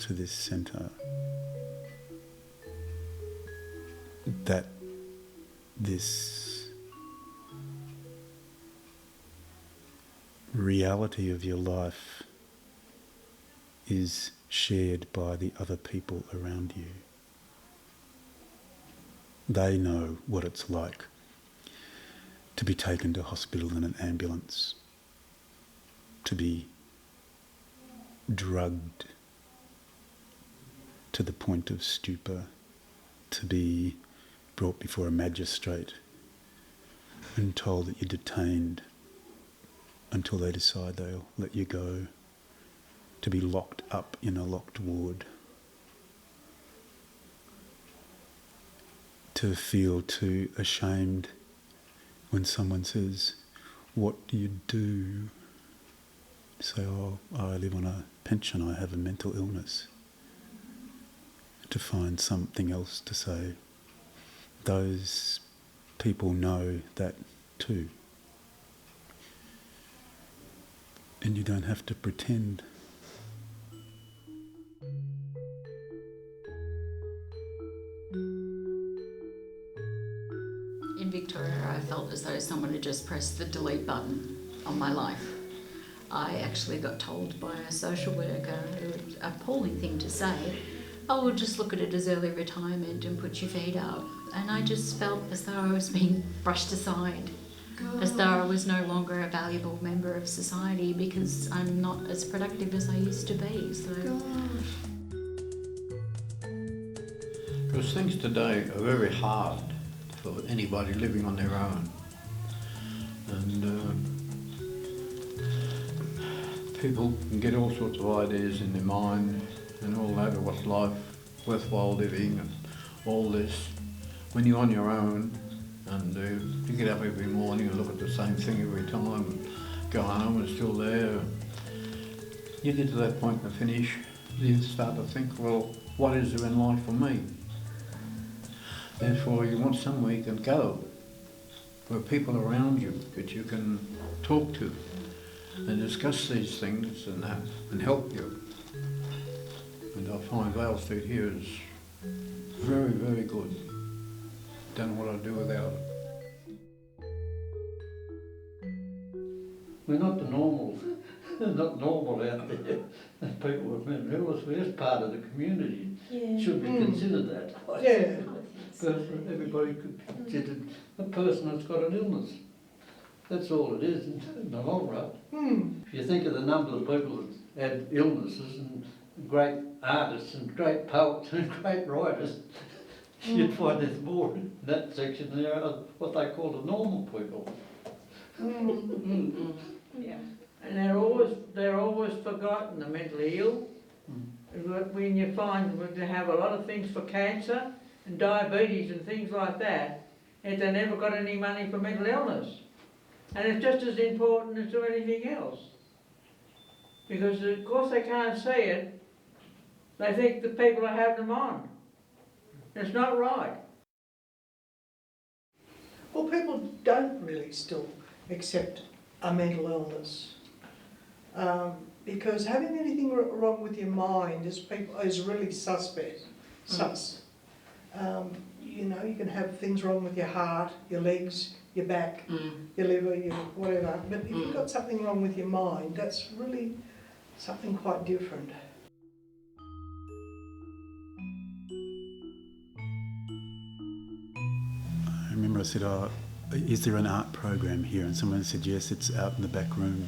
to this centre that this reality of your life is shared by the other people around you. They know what it's like to be taken to hospital in an ambulance, to be drugged to the point of stupor, to be brought before a magistrate and told that you're detained until they decide they'll let you go, to be locked up in a locked ward, to feel too ashamed when someone says, "What do you do?" Say, "Oh, I live on a pension, I have a mental illness." To find something else to say. Those people know that too. And you don't have to pretend. In Victoria, I felt as though someone had just pressed the delete button on my life. I actually got told by a social worker, it was an appalling thing to say, "Oh, we'll just look at it as early retirement and put your feet up." And I just felt as though I was being brushed aside, as though I was no longer a valuable member of society because I'm not as productive as I used to be. So. Because things today are very hard for anybody living on their own. And people can get all sorts of ideas in their mind and all that of what's life worthwhile living and all this. When you're on your own and you get up every morning and look at the same thing every time and go home and it's still there, you get to that point and finish, you start to think, well, what is there in life for me? Therefore you want somewhere you can go, where people around you that you can talk to and discuss these things and help you. And I find Vale Street here is very, very good. Don't know what I'd do without it. We're not the normal, not normal out there. People with mental illness, we're just part of the community. Yeah. Should be considered that. Yeah. Everybody could consider a person that's got an illness. That's all it is in the long run. If you think of the number of people that had illnesses and great artists and great poets and great writers, you'd find there's more in that section than there are what they call the normal people. Yeah. And they're always forgotten, the mentally ill. When you find that they have a lot of things for cancer and diabetes and things like that, yet they never got any money for mental illness. And it's just as important as anything else. Because of course they can't see it, they think the people are having them on. It's not right. Well, people don't really still accept a mental illness because having anything wrong with your mind is really suspect. You know, you can have things wrong with your heart, your legs, your back, your liver, your whatever. But if you've got something wrong with your mind, that's really something quite different. I remember I said, "Oh, is there an art program here?" And someone said, "Yes, it's out in the back room."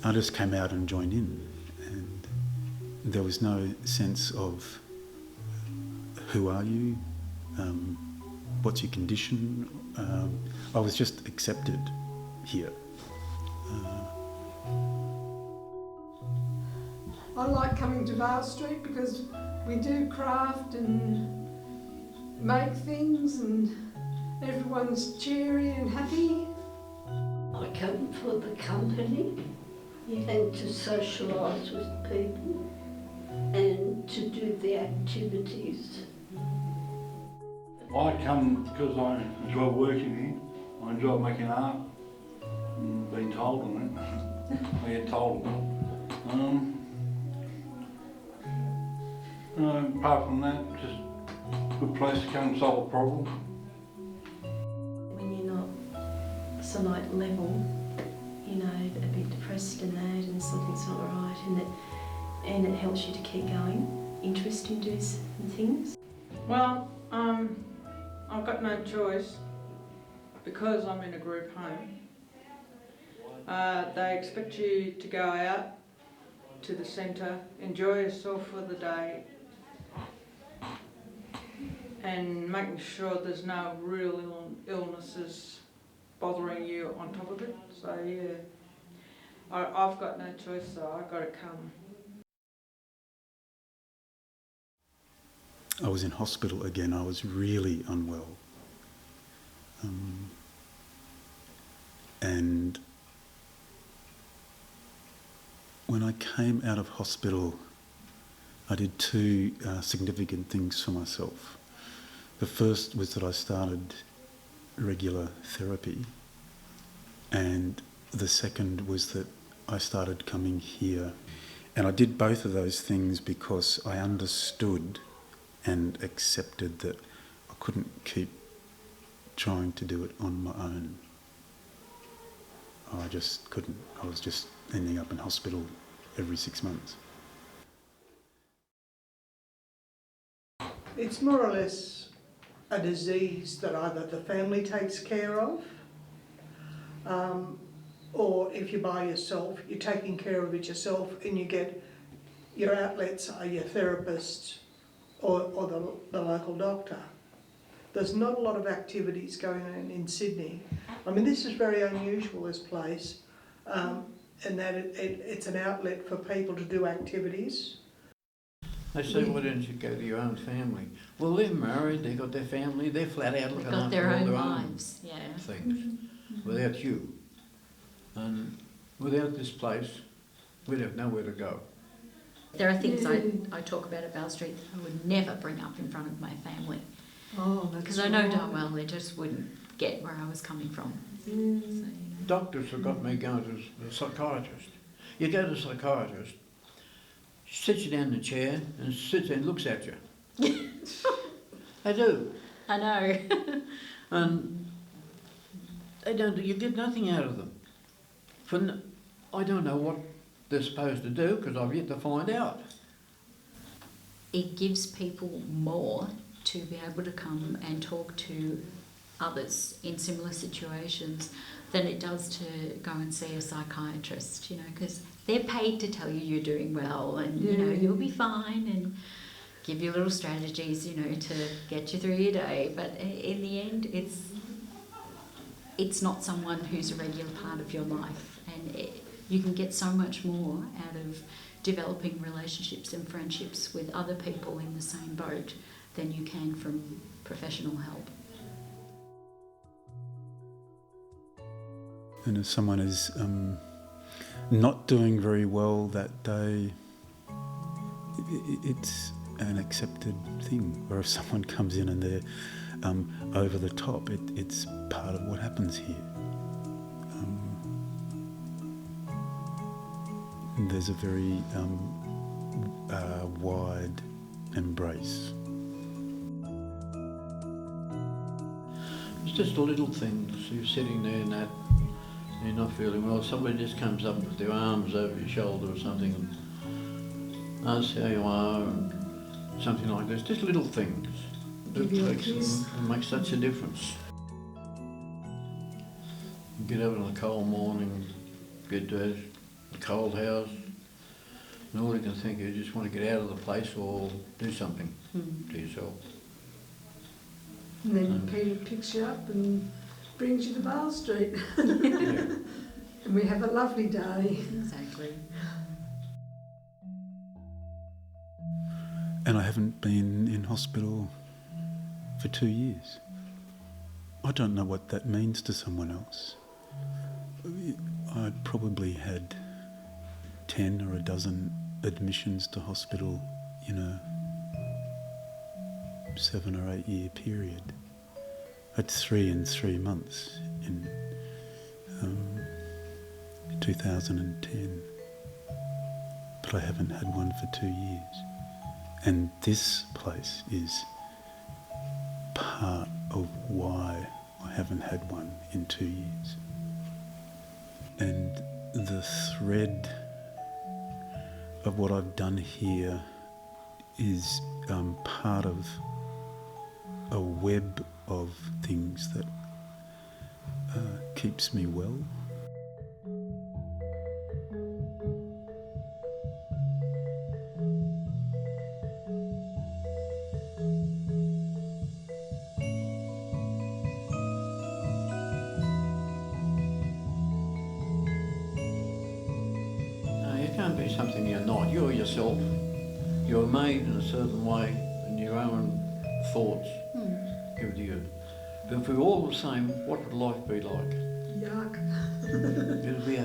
I just came out and joined in, and there was no sense of who are you, what's your condition. I was just accepted here. I like coming to Vale Street because we do craft and make things and everyone's cheery and happy. I come for the company and to socialise with people and to do the activities. I come because I enjoy working here. I enjoy making art and being told on it. I get told. Apart from that, just a good place to come and solve a problem. When you're not so like level, you know, a bit depressed and that, and something's not right, and it helps you to keep going, interest in doing things. Well, I've got no choice because I'm in a group home. They expect you to go out to the centre, enjoy yourself for the day, and making sure there's no real illnesses bothering you on top of it. So yeah, I've got no choice, so I've got to come. I was in hospital again. I was really unwell. And when I came out of hospital, I did two significant things for myself. The first was that I started regular therapy, and the second was that I started coming here. And I did both of those things because I understood and accepted that I couldn't keep trying to do it on my own. I just couldn't. I was just ending up in hospital every 6 months. It's more or less a disease that either the family takes care of, or if you're by yourself, you're taking care of it yourself, and you get your outlets are your therapist or the local doctor. There's not a lot of activities going on in Sydney. I mean, this is very unusual, this place, in that it's an outlet for people to do activities. They say, why don't you go to your own family? Well, they're married, they've got their family, they're flat out looking after their all own their lives, yeah. own things, without you. And without this place, we'd have nowhere to go. There are things I talk about at Vale Street that I would never bring up in front of my family. Oh, that's Because I know darn well they just wouldn't get where I was coming from. So, you know. Doctors have got me going to a psychiatrist. You go to a psychiatrist, she sits you down in a chair and sits there and looks at you. They do. I know. And they don't. You get nothing out of them. I don't know what they're supposed to do because I've yet to find out. It gives people more to be able to come and talk to others in similar situations than it does to go and see a psychiatrist, you know, because they're paid to tell you you're doing well and, you know, you'll be fine and give you little strategies, you know, to get you through your day. But in the end, it's not someone who's a regular part of your life, and you can get so much more out of developing relationships and friendships with other people in the same boat than you can from professional help. And if someone is not doing very well that day, it's an accepted thing. Or if someone comes in and they're over the top, it's part of what happens here. There's a very wide embrace. It's just the little things. You're sitting there and you're not feeling well. Somebody just comes up with their arms over your shoulder or something and asks how you are, and something like this. Just little things. Give you a kiss. It makes such a difference. You get up on a cold morning, get to a cold house, and all you can think is you just want to get out of the place or do something to yourself. And then Peter picks you up and brings you to Vale Street. Yeah. And we have a lovely day. Exactly. And I haven't been in hospital for 2 years. I don't know what that means to someone else. I'd probably had 10 or a dozen admissions to hospital in a 7 or 8 year period. I had 3 in 3 months in 2010, but I haven't had one for 2 years. And this place is part of why I haven't had one in 2 years. And the thread of what I've done here is part of a web of things that keeps me well. No, you can't be something you're not. You're yourself. You're made in a certain way, and your own thoughts give to you. But if we're all the same, what would life be like? Yuck. It'd be